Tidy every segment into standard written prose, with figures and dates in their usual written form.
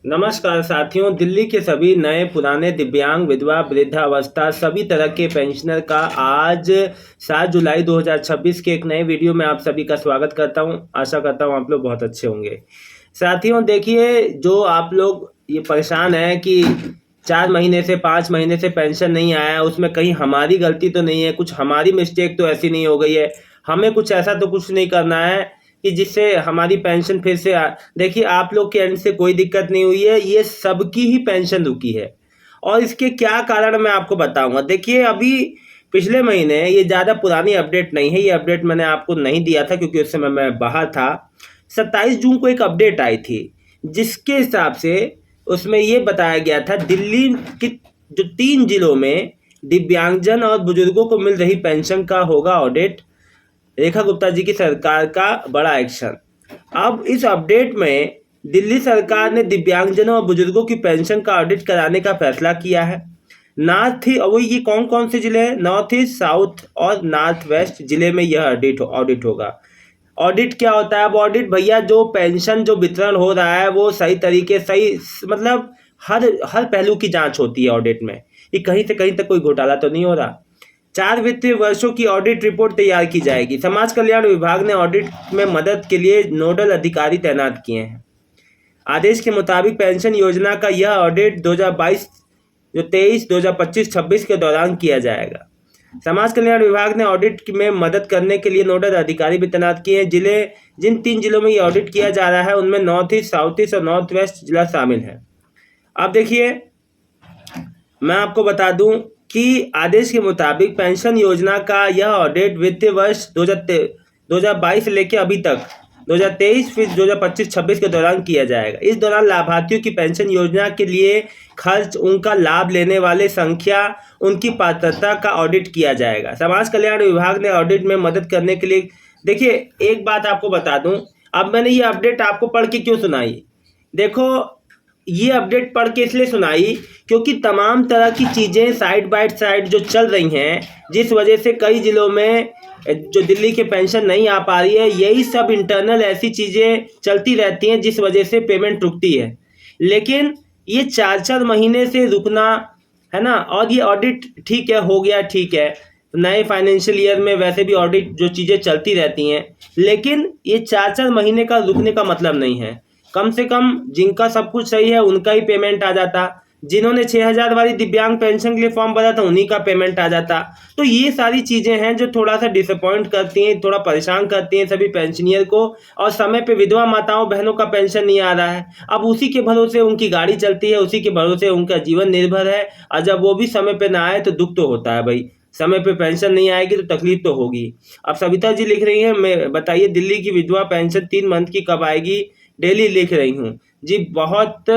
नमस्कार साथियों, दिल्ली के सभी नए पुराने दिव्यांग विधवा वृद्धावस्था सभी तरह के पेंशनर का आज 7 जुलाई 2026 के एक नए वीडियो में आप सभी का स्वागत करता हूं। आशा करता हूं आप लोग बहुत अच्छे होंगे। साथियों देखिए, जो आप लोग ये परेशान हैं कि 4 महीने से 5 महीने से पेंशन नहीं आया, उसमें कहीं हमारी गलती तो नहीं है, कुछ हमारी मिस्टेक तो ऐसी नहीं हो गई है, हमें कुछ ऐसा तो कुछ नहीं करना है कि जिससे हमारी पेंशन फिर से देखिए, आप लोग के एंड से कोई दिक्कत नहीं हुई है, ये सबकी ही पेंशन रुकी है। और इसके क्या कारण मैं आपको बताऊंगा। देखिए, अभी पिछले महीने, ये ज़्यादा पुरानी अपडेट नहीं है, ये अपडेट मैंने आपको नहीं दिया था क्योंकि उस समय मैं बाहर था। 27 जून को एक अपडेट आई थी जिसके हिसाब से उसमें ये बताया गया था दिल्ली की जो 3 जिलों में दिव्यांगजन और बुजुर्गों को मिल रही पेंशन का होगा ऑडिट। रेखा गुप्ता जी की सरकार का बड़ा एक्शन। अब इस अपडेट में दिल्ली सरकार ने दिव्यांगजनों और बुजुर्गों की पेंशन का ऑडिट कराने का फैसला किया है। नॉर्थ ही वो ये कौन कौन से जिले हैं? नॉर्थ ईस्ट, साउथ और नॉर्थ वेस्ट जिले में यह ऑडिट होगा। ऑडिट क्या होता है? अब ऑडिट भैया, जो पेंशन जो वितरण हो रहा है वो सही तरीके सही मतलब हर हर पहलू की जांच होती है ऑडिट में, कि कहीं से कहीं तक कोई घोटाला तो नहीं हो रहा। 4 वित्तीय वर्षों की ऑडिट रिपोर्ट तैयार की जाएगी। समाज कल्याण विभाग ने ऑडिट में मदद के लिए नोडल अधिकारी तैनात किए हैं। आदेश के मुताबिक पेंशन योजना का यह ऑडिट 2022 जो 23 2025 26 के दौरान किया जाएगा। समाज कल्याण विभाग ने ऑडिट में मदद करने के लिए नोडल अधिकारी भी तैनात किए हैं। जिन 3 जिलों में ये ऑडिट किया जा रहा है उनमें नॉर्थ ईस्ट, साउथ ईस्ट और नॉर्थ वेस्ट जिला शामिल है। अब देखिए, मैं आपको बता दूं कि आदेश के मुताबिक पेंशन योजना का यह ऑडिट वित्तीय वर्ष 2022 से लेकर अभी तक 2023 फिर 2025-26 के दौरान किया जाएगा। इस दौरान लाभार्थियों की पेंशन योजना के लिए खर्च, उनका लाभ लेने वाले संख्या, उनकी पात्रता का ऑडिट किया जाएगा। समाज कल्याण विभाग ने ऑडिट में मदद करने के लिए, देखिए एक बात आपको बता दूं, अब मैंने ये अपडेट आपको पढ़ के क्यों सुनाई? देखो, ये अपडेट पढ़ के इसलिए सुनाई क्योंकि तमाम तरह की चीज़ें साइड बाय साइड जो चल रही हैं, जिस वजह से कई ज़िलों में जो दिल्ली के पेंशन नहीं आ पा रही है, यही सब इंटरनल ऐसी चीज़ें चलती रहती हैं जिस वजह से पेमेंट रुकती है। लेकिन ये 4-4 महीने से रुकना है ना, और ये ऑडिट ठीक है, हो गया, ठीक है, नए फाइनेंशियल ईयर में वैसे भी ऑडिट जो चीज़ें चलती रहती हैं, लेकिन ये 4-4 महीने का रुकने का मतलब नहीं है। कम से कम जिनका सब कुछ सही है उनका ही पेमेंट आ जाता, जिन्होंने 6,000 वाली दिव्यांग पेंशन के लिए फॉर्म भरा था उन्हीं का पेमेंट आ जाता। तो ये सारी चीज़ें हैं जो थोड़ा सा डिसअपॉइंट करती हैं, थोड़ा परेशान करती हैं सभी पेंशनियर को। और समय पे विधवा माताओं बहनों का पेंशन नहीं आ रहा है, अब उसी के भरोसे उनकी गाड़ी चलती है, उसी के भरोसे उनका जीवन निर्भर है, और जब वो भी समय पे ना आए तो दुख तो होता है भाई। समय पे पेंशन नहीं आएगी तो तकलीफ तो होगी। अब सविता जी लिख रही हैं, मैं बताइए दिल्ली की विधवा पेंशन 3 मंथ की कब आएगी? डेली लिख रही हूँ जी। बहुत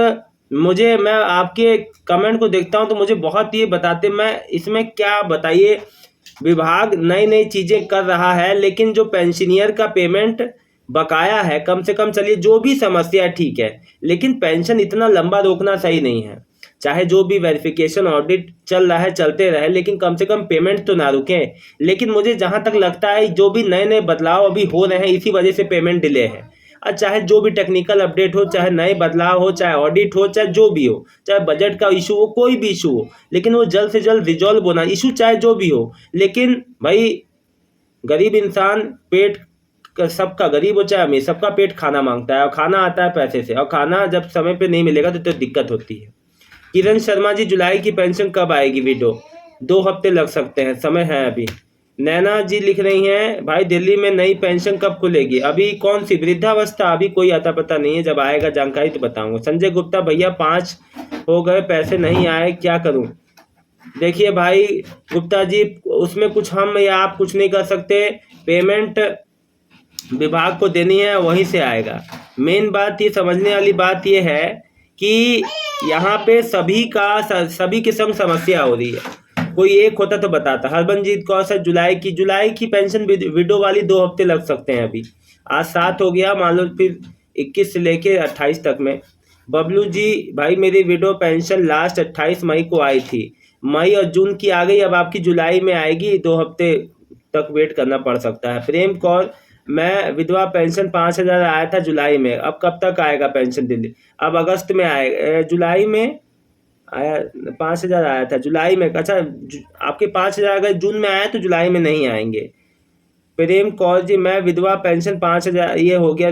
मैं आपके कमेंट को देखता हूँ तो मुझे बहुत ये बताते, मैं इसमें क्या बताइए, विभाग नई नई चीज़ें कर रहा है लेकिन जो पेंशनियर का पेमेंट बकाया है, कम से कम चलिए जो भी समस्या है ठीक है, लेकिन पेंशन इतना लंबा रोकना सही नहीं है। चाहे जो भी वेरिफिकेशन ऑडिट चल रहा है चलते रहे, लेकिन कम से कम पेमेंट तो ना रुके। लेकिन मुझे जहाँ तक लगता है जो भी नए नए बदलाव अभी हो रहे हैं इसी वजह से पेमेंट डिले है। और चाहे जो भी टेक्निकल अपडेट हो, चाहे नए बदलाव हो, चाहे ऑडिट हो, चाहे जो भी हो, चाहे बजट का इशू हो, कोई भी इशू हो, लेकिन वो जल्द से जल्द रिजॉल्व होना, इशू चाहे जो भी हो। लेकिन भाई, गरीब इंसान पेट सबका, गरीब हो चाहे अमीर, सबका पेट खाना मांगता है, और खाना आता है पैसे से, और खाना जब समय पे नहीं मिलेगा तो दिक्कत होती है। किरण शर्मा जी, जुलाई की पेंशन कब आएगी? वीडियो 2 हफ्ते लग सकते हैं, समय है अभी। नैना जी लिख रही हैं, भाई दिल्ली में नई पेंशन कब खुलेगी? अभी कौन सी वृद्धावस्था? अभी कोई अता पता नहीं है, जब आएगा जानकारी तो बताऊंगा। संजय गुप्ता, भैया 5 हो गए, पैसे नहीं आए, क्या करूं? देखिए भाई गुप्ता जी, उसमें कुछ हम या आप कुछ नहीं कर सकते, पेमेंट विभाग को देनी है, वहीं से आएगा। मेन बात ये समझने वाली बात ये है कि यहाँ पे सभी के संग समस्या हो रही है। कोई एक होता तो बताता। हरबनजीत कौर सर, जुलाई की पेंशन विडो वाली 2 हफ्ते लग सकते हैं। अभी आज 7 हो गया, मान लो फिर 21 से लेके 28 तक में। बबलू जी, भाई मेरी विडो पेंशन लास्ट 28 मई को आई थी, मई और जून की आ गई, अब आपकी जुलाई में आएगी, 2 हफ्ते तक वेट करना पड़ सकता है। प्रेम कौर, मैं विधवा पेंशन 5,000 आया था जुलाई में, अब कब तक आएगा पेंशन दिल्ली? अब अगस्त में आए, जुलाई में आया 5,000 आया था जुलाई में। अच्छा, आपके 5,000 अगर जून में आया तो जुलाई में नहीं आएंगे। प्रेम कौर जी, मैं विधवा पेंशन 5,000, ये हो गया।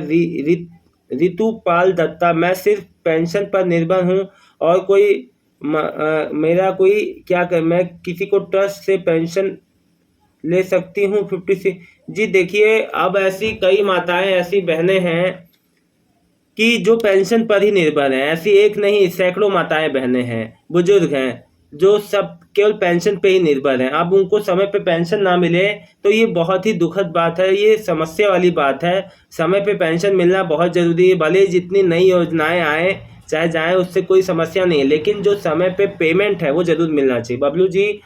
ऋतुपाल दत्ता, मैं सिर्फ पेंशन पर निर्भर हूँ और कोई मेरा कोई क्या कर, मैं किसी को ट्रस्ट से पेंशन ले सकती हूँ 56। जी देखिए, अब ऐसी कई माताएं, ऐसी बहनें हैं कि जो पेंशन पर ही निर्भर हैं। ऐसी एक नहीं, सैकड़ों माताएं बहनें हैं, बुजुर्ग हैं, जो सब केवल पेंशन पे ही निर्भर हैं। अब उनको समय पे पेंशन ना मिले तो ये बहुत ही दुखद बात है, ये समस्या वाली बात है। समय पे पेंशन मिलना बहुत ज़रूरी है। भले ही जितनी नई योजनाएं आए चाहे जाएं, उससे कोई समस्या नहीं है, लेकिन जो समय पे पेमेंट है वो ज़रूर मिलना चाहिए। बबलू जी,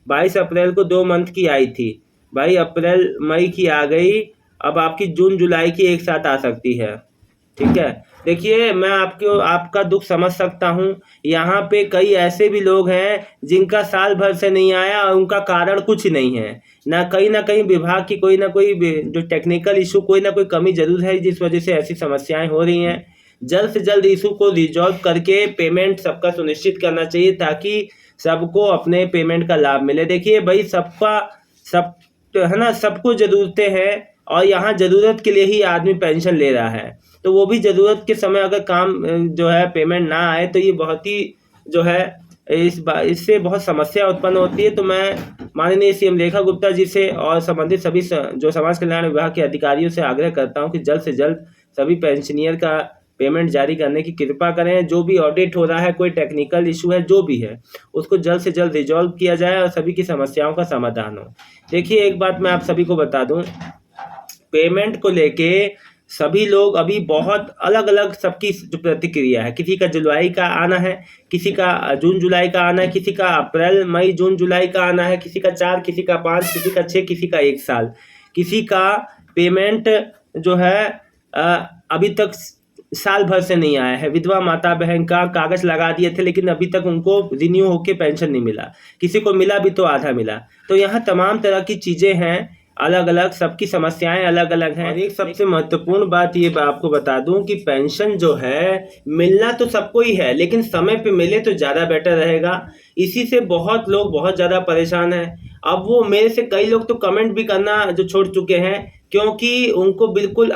22 अप्रैल को 2 मंथ की आई थी भाई, अप्रैल मई की आ गई, अब आपकी जून जुलाई की एक साथ आ सकती है। ठीक है, देखिए मैं आपका दुख समझ सकता हूँ। यहाँ पे कई ऐसे भी लोग हैं जिनका साल भर से नहीं आया और उनका कारण कुछ नहीं है, ना कहीं विभाग की कोई ना कोई जो टेक्निकल इशू, कोई ना कोई कमी जरूर है जिस वजह से ऐसी समस्याएं हो रही हैं। जल्द से जल्द इशू को रिजॉल्व करके पेमेंट सबका सुनिश्चित करना चाहिए, ताकि सबको अपने पेमेंट का लाभ मिले। देखिए भाई, सब है ना, सबको ज़रूरतें हैं और यहाँ ज़रूरत के लिए ही आदमी पेंशन ले रहा है। तो वो भी ज़रूरत के समय अगर काम जो है पेमेंट ना आए तो ये बहुत ही जो है इससे बहुत समस्या उत्पन्न होती है। तो मैं माननीय सीएम रेखा गुप्ता जी से और संबंधित सभी जो समाज कल्याण विभाग के अधिकारियों से आग्रह करता हूँ कि जल्द से जल्द सभी पेंशनियर का पेमेंट जारी करने की कृपा करें। जो भी ऑडिट हो रहा है, कोई टेक्निकल इशू है, जो भी है, उसको जल्द से जल्द रिजॉल्व किया जाए और सभी की समस्याओं का समाधान हो। देखिए, एक बात मैं आप सभी को बता दूं, पेमेंट को लेके सभी लोग अभी बहुत अलग अलग, सबकी जो प्रतिक्रिया है, किसी का जुलाई का आना है, किसी का जून जुलाई का आना है, किसी का अप्रैल मई जून जुलाई का आना है, किसी का 4, किसी का 5, किसी का 6, किसी का 1 साल, किसी का पेमेंट जो है अभी तक साल भर से नहीं आया है। विधवा माता बहन का कागज लगा दिए थे, लेकिन अभी तक उनको रिन्यू होके पेंशन नहीं मिला, किसी को मिला भी तो आधा मिला। तो यहाँ तमाम तरह की चीज़ें हैं, अलग अलग, सबकी समस्याएं अलग अलग हैं। और एक सबसे महत्वपूर्ण बात ये आपको बता दूं कि पेंशन जो है मिलना तो सबको ही है, लेकिन समय पे मिले तो ज़्यादा बेटर रहेगा। इसी से बहुत लोग बहुत ज़्यादा परेशान हैं। अब वो मेरे से कई लोग तो कमेंट भी करना जो छोड़ चुके हैं, क्योंकि उनको बिल्कुल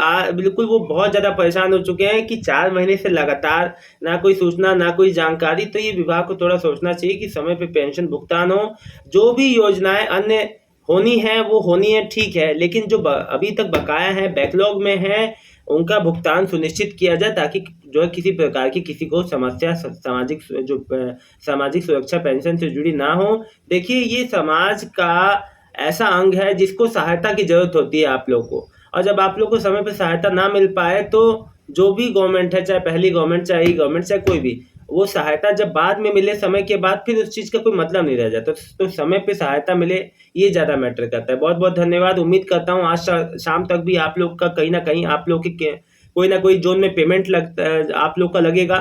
वो बहुत ज़्यादा परेशान हो चुके हैं कि 4 महीने से लगातार ना कोई सूचना, ना कोई जानकारी। तो ये विभाग को थोड़ा सोचना चाहिए कि समय पे पेंशन भुगतान हो। जो भी योजनाएं अन्य होनी है वो होनी है, ठीक है, लेकिन जो अभी तक बकाया है, बैकलॉग में है, उनका भुगतान सुनिश्चित किया जाए, ताकि जो है किसी प्रकार की किसी को समस्या सामाजिक सुरक्षा पेंशन से जुड़ी ना हो। देखिए, ये समाज का ऐसा अंग है जिसको सहायता की जरूरत होती है आप लोग को, और जब आप लोग को समय पर सहायता ना मिल पाए तो जो भी गवर्नमेंट है, चाहे पहली गवर्नमेंट, चाहे गवर्नमेंट, चाहे कोई भी, वो सहायता जब बाद में मिले समय के बाद, फिर उस चीज़ का कोई मतलब नहीं रह जाता। तो समय पे सहायता मिले, ये ज़्यादा मैटर करता है। बहुत बहुत धन्यवाद। उम्मीद करता हूँ आज शाम तक भी आप लोग का कहीं ना कहीं, आप लोग के कोई ना कोई जोन में पेमेंट आप लोग का लगेगा।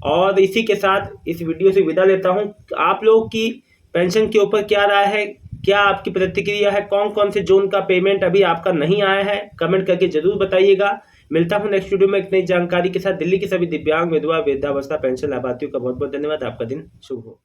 और इसी के साथ इस वीडियो से विदा लेता हूँ। आप लोग की पेंशन के ऊपर क्या राय है, क्या आपकी प्रतिक्रिया है, कौन कौन से जोन का पेमेंट अभी आपका नहीं आया है, कमेंट करके जरूर बताइएगा। मिलता हूं नेक्स्ट वीडियो में एक नई जानकारी के साथ। दिल्ली के सभी दिव्यांग, विधवा, वृद्धावस्था पेंशन लाभार्थियों का बहुत बहुत धन्यवाद। आपका दिन शुभ हो।